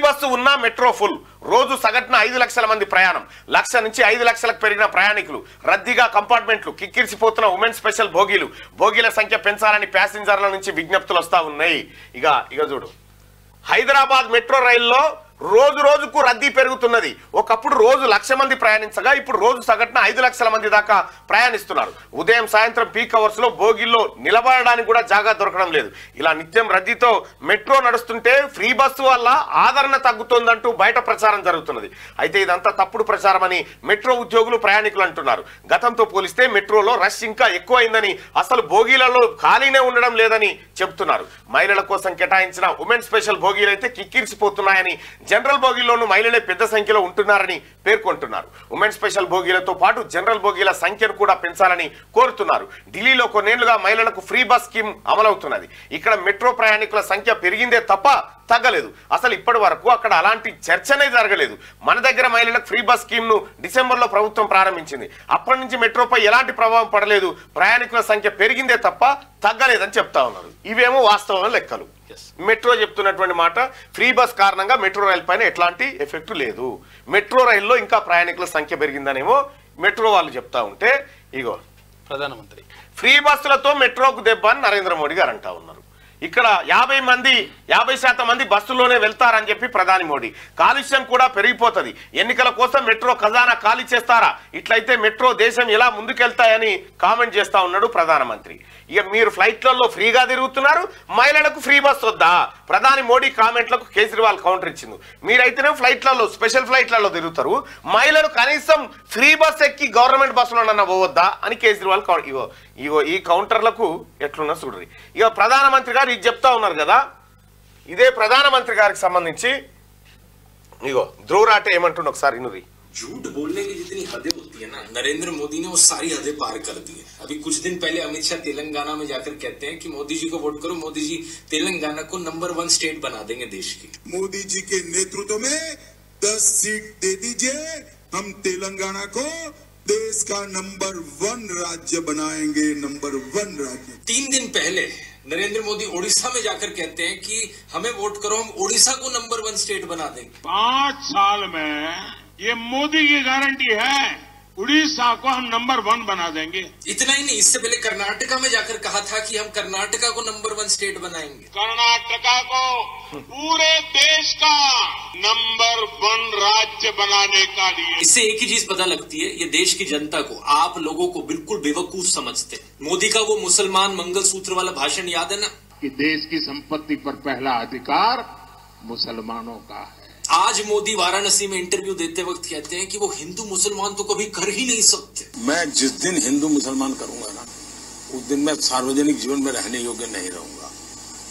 Bus ఉన్నా metro full, రోజు సగటున 5 లక్షల మంది ప్రయాణం, 1 లక్ష నుంచి 5 లక్షలకు పెరిగిన ప్రయాణికులు, రద్దీగా కంపార్ట్మెంట్లు, కిక్కిరిసిపోతున్న ఉమెన్ స్పెషల్ భోగిల సంఖ్య పెంచాలని ప్యాసింజర్ల నుంచి విజ్ఞప్తులు వస్తా ఉన్నాయి. ఇక చూడు, హైదరాబాద్ మెట్రో రైల్లో రోజుకు రద్దీ పెరుగుతున్నది. ఒకప్పుడు రోజు 1 లక్ష మంది ప్రయాణించగా ఇప్పుడు రోజు సగటున 5 లక్షల మంది దాకా ప్రయాణిస్తున్నారు. ఉదయం సాయంత్రం పీక్ అవర్స్ లో బోగిల్లో నిలబడడానికి కూడా జాగా దొరకడం లేదు. ఇలా నిత్యం రద్దీతో మెట్రో నడుస్తుంటే ఫ్రీ బస్సు వల్ల ఆదరణ తగ్గుతోందంటూ బయట ప్రచారం జరుగుతున్నది. అయితే ఇదంతా తప్పుడు ప్రచారం అని మెట్రో ఉద్యోగులు ప్రయాణికులు అంటున్నారు. గతంతో పోలిస్తే మెట్రోలో రష్ ఇంకా ఎక్కువైందని, అసలు బోగీలలో ఖాళీనే ఉండడం లేదని చెప్తున్నారు. మహిళల కోసం కేటాయించిన ఉమెన్ స్పెషల్ బోగీలు అయితే కిక్కిరిసిపోతున్నాయని, జనరల్ బోగీల్లోనూ మహిళలే పెద్ద సంఖ్యలో ఉంటున్నారని పేర్కొంటున్నారు. ఉమెన్ స్పెషల్ బోగీలతో పాటు జనరల్ బోగీల సంఖ్యను కూడా పెంచాలని కోరుతున్నారు. ఢిల్లీలో కొన్నేళ్లుగా మహిళలకు ఫ్రీ బస్ స్కీమ్ అమలవుతున్నది. ఇక్కడ మెట్రో ప్రయాణికుల సంఖ్య పెరిగిందే తప్ప తగ్గలేదు. అసలు ఇప్పటి వరకు అక్కడ అలాంటి చర్చనే జరగలేదు. మన దగ్గర మహిళలకు ఫ్రీ బస్ స్కీమ్ ను డిసెంబర్లో ప్రభుత్వం ప్రారంభించింది. అప్పటి నుంచి మెట్రోపై ఎలాంటి ప్రభావం పడలేదు. ప్రయాణికుల సంఖ్య పెరిగిందే తప్ప తగ్గలేదని చెప్తా ఉన్నారు. ఇవేమో వాస్తవం లెక్కలు. మెట్రో చెప్తున్నటువంటి మాట, ఫ్రీ బస్ కారణంగా మెట్రో రైలు పైన ఎట్లాంటి ఎఫెక్ట్ లేదు. మెట్రో రైల్లో ఇంకా ప్రయాణికుల సంఖ్య పెరిగిందనేమో మెట్రో వాళ్ళు చెప్తా ఉంటే, ఇగో ప్రధానమంత్రి ఫ్రీ బస్సులతో మెట్రోకు దెబ్బ అని నరేంద్ర మోడీ గారు అంటా ఉన్నారు. ఇక్కడ 50% మంది బస్సులోనే వెళ్తారని చెప్పి ప్రధాని మోడీ. కాలుష్యం కూడా పెరిగిపోతుంది, ఎన్నికల కోసం మెట్రో ఖజానా ఖాళీ చేస్తారా, ఇట్లయితే మెట్రో దేశం ఎలా ముందుకెళ్తాయని కామెంట్ చేస్తా ఉన్నాడు ప్రధానమంత్రి. ఇక మీరు ఫ్లైట్లలో ఫ్రీగా తిరుగుతున్నారు, మహిళలకు ఫ్రీ బస్ వద్దా? ప్రధాని మోడీ కామెంట్లకు కేజ్రీవాల్ కౌంటర్ ఇచ్చింది. మీరైతేనే ఫ్లైట్లలో, స్పెషల్ ఫ్లైట్లలో తిరుగుతారు, మహిళలు కనీసం ఫ్రీ బస్ ఎక్కి గవర్నమెంట్ బస్సులోనన్నా పోవద్దా అని కేజ్రీవాల్ ఇగో ఈ కౌంటర్లకు ఎట్లున్నా చూడరు. ఇక ప్రధానమంత్రి గారు ఇది చెప్తా ఉన్నారు కదా, ఇదే ప్రధానమంత్రి గారికి సంబంధించి ఇగో ధ్రువ రాటే ఏమంటుండ ఒకసారి ఇనురి. झूठ बोलने की जितनी हदें होती है ना, नरेंद्र मोदी ने वो सारी हदें पार कर दी है। अभी कुछ दिन पहले अमित शाह तेलंगाना में जाकर कहते हैं कि मोदी जी को वोट करो, मोदी जी तेलंगाना को नंबर 1 स्टेट बना देंगे देश की। मोदी जी के नेतृत्व में 10 सीट दे दीजिए, हम तेलंगाना को देश का नंबर 1 राज्य बनाएंगे, नंबर 1 राज्य। 3 दिन पहले नरेंद्र मोदी ओडिशा में जाकर कहते हैं कि हमें वोट करो, हम ओडिशा को नंबर 1 स्टेट बना देंगे। 5 साल में ये मोदी की गारंटी है, उड़ीसा को हम नंबर 1 बना देंगे। इतना ही नहीं, इससे पहले कर्नाटका में जाकर कहा था कि हम कर्नाटका को नंबर 1 स्टेट बनाएंगे। कर्नाटका को पूरे देश का नंबर 1 राज्य बनाने का लिए। इससे एक ही चीज पता लगती है, ये देश की जनता को, आप लोगों को बिल्कुल बेवकूफ समझते हैं। मोदी का वो मुसलमान मंगलसूत्र वाला भाषण याद है ना, कि देश की संपत्ति पर पहला अधिकार मुसलमानों का है। आज मोदी वाराणसी में इंटरव्यू देते वक्त कहते हैं कि वो हिंदू मुसलमान तो कभी कर ही नहीं सकते। मैं जिस दिन हिंदू मुसलमान करूंगा ना, उस दिन मैं सार्वजनिक जीवन में रहने योग्य नहीं रहूंगा,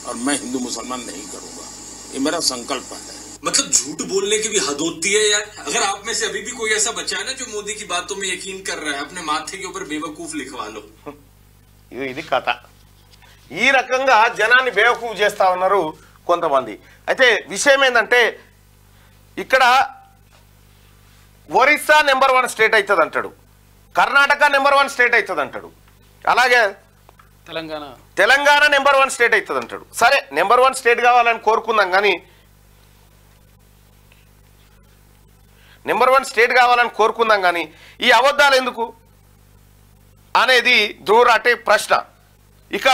और मैं हिंदू मुसलमान नहीं करूंगा, ये मेरा संकल्प है। मतलब झूठ बोलने की भी हद होती है यार। अगर आप में से अभी भी कोई ऐसा बचा है ना जो मोदी की बातों में यकीन कर रहा है, अपने माथे के ऊपर बेवकूफ लिखवा लो। ఇది కథ. ఈ రకంగా జనాన్ని బేవకూఫ్ చేస్తా ఉన్నారు కొంతమంది. అయితే విషయం ఏంటంటే, ఇక్కడ ఒరిస్సా నెంబర్ 1 స్టేట్ అవుతుంది అంటాడు, కర్ణాటక నెంబర్ 1 స్టేట్ అవుతుంది అంటాడు, అలాగే తెలంగాణ నెంబర్ 1 స్టేట్ అవుతుంది అంటాడు. సరే, నెంబర్ 1 స్టేట్ కావాలని కోరుకుందాం, కానీ నెంబర్ 1 స్టేట్ కావాలని కోరుకుందాం కానీ ఈ అబద్ధాలు ఎందుకు అనేది ధ్రువ రాటే ప్రశ్న. ఇక